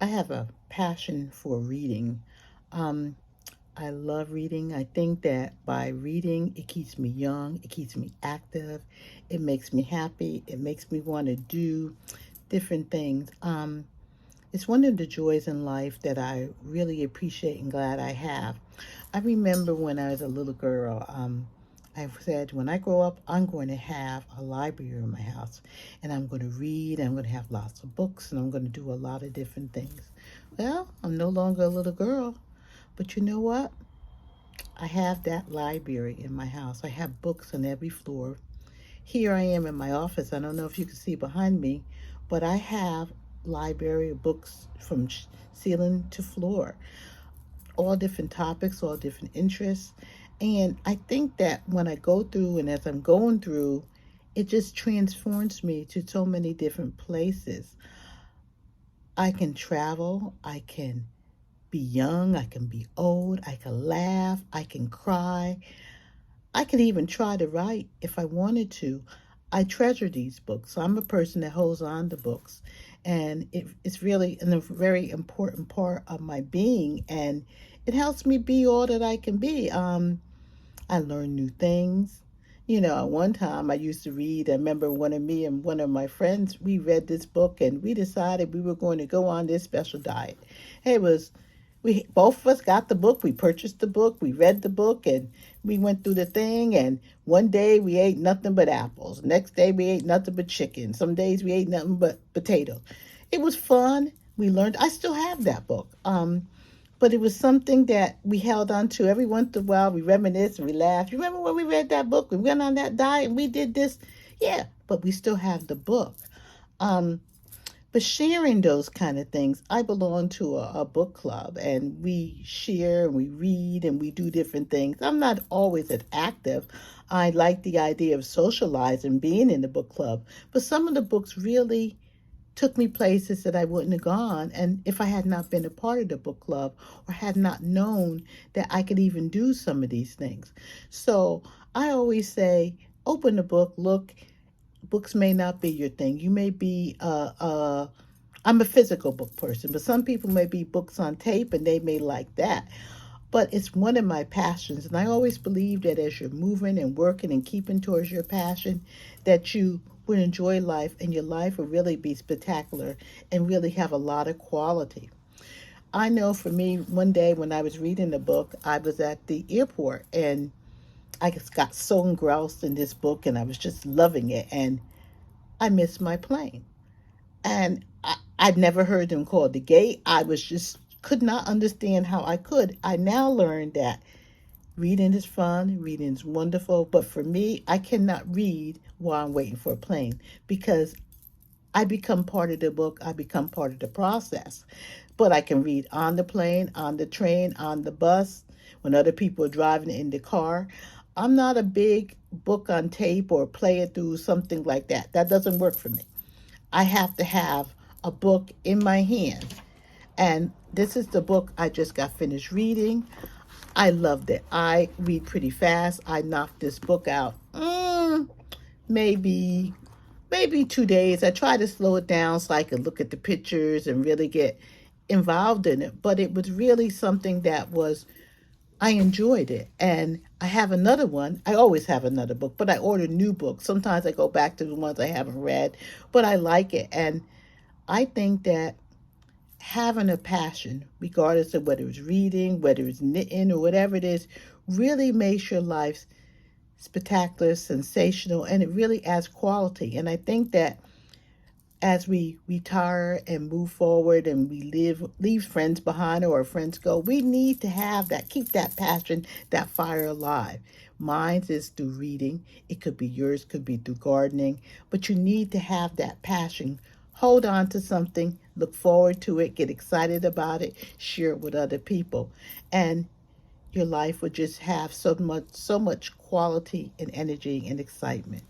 I have a passion for reading. Um, I love reading. I think that by reading, it keeps me young, it keeps me active, it makes me happy, it makes me want to do different things. It's one of the joys in life that I really appreciate and glad I have. I remember when I was a little girl, I said, when I grow up, I'm going to have a library in my house and I'm going to read, I'm going to have lots of books, and I'm going to do a lot of different things. Well, I'm no longer a little girl, but you know what? I have that library in my house. I have books on every floor. Here I am in my office. I don't know if you can see behind me, but I have library books from ceiling to floor, all different topics, all different interests. And I think that when I go through and as I'm going through, it just transforms me to so many different places. I can travel, I can be young, I can be old, I can laugh, I can cry, I could even try to write if I wanted to. I treasure these books. So I'm a person that holds on to books, and it's really a very important part of my being, and it helps me be all that I can be. I learn new things. You know, at one time I used to read. I remember me and one of my friends, we read this book and we decided we were going to go on this special diet. It was, we both of us got the book, we purchased the book, we read the book, and we went through the thing. And one day we ate nothing but apples. Next day we ate nothing but chicken. Some days we ate nothing but potato. It was fun. We learned. I still have that book. But it was something that we held on to every once in a while. We reminisce and we laugh. You remember when we read that book? We went on that diet and we did this. Yeah, but we still have the book. Um, but sharing those kind of things, I belong to a book club and we share and we read and we do different things. I'm not always as active. I like the idea of socializing, being in the book club, but some of the books really took me places that I wouldn't have gone. And if I had not been a part of the book club or had not known that I could even do some of these things. So I always say, open the book, look, books may not be your thing. You may be I'm a physical book person, but some people may be books on tape and they may like that. But it's one of my passions, and I always believe that as you're moving and working and keeping towards your passion, that you will enjoy life and your life will really be spectacular and really have a lot of quality. I know for me, one day when I was reading the book, I was at the airport and I just got so engrossed in this book and I was just loving it, and I missed my plane. And I'd never heard them called the gate. I was just could not understand how I could. I now learned that reading is fun, reading is wonderful, but for me, I cannot read while I'm waiting for a plane because I become part of the book, I become part of the process. But I can read on the plane, on the train, on the bus, when other people are driving in the car. I'm not a big book on tape or play it through something like that. That doesn't work for me. I have to have a book in my hand. And this is the book I just got finished reading. I loved it. I read pretty fast. I knocked this book out maybe maybe 2 days. I try to slow it down so I could look at the pictures and really get involved in it. But it was really something that was I enjoyed it. And I have another one. I always have another book, but I order new books. Sometimes I go back to the ones I haven't read, but I like it. And I think that having a passion, regardless of whether it's reading, whether it's knitting, or whatever it is, really makes your life spectacular, sensational, and it really adds quality. And I think that as we retire and move forward and we leave friends behind or our friends go, we need to have that, keep that passion, that fire alive. Mine is through reading. It could be yours, could be through gardening, but you need to have that passion. Hold on to something, look forward to it, get excited about it, share it with other people. And your life will just have so much quality and energy and excitement.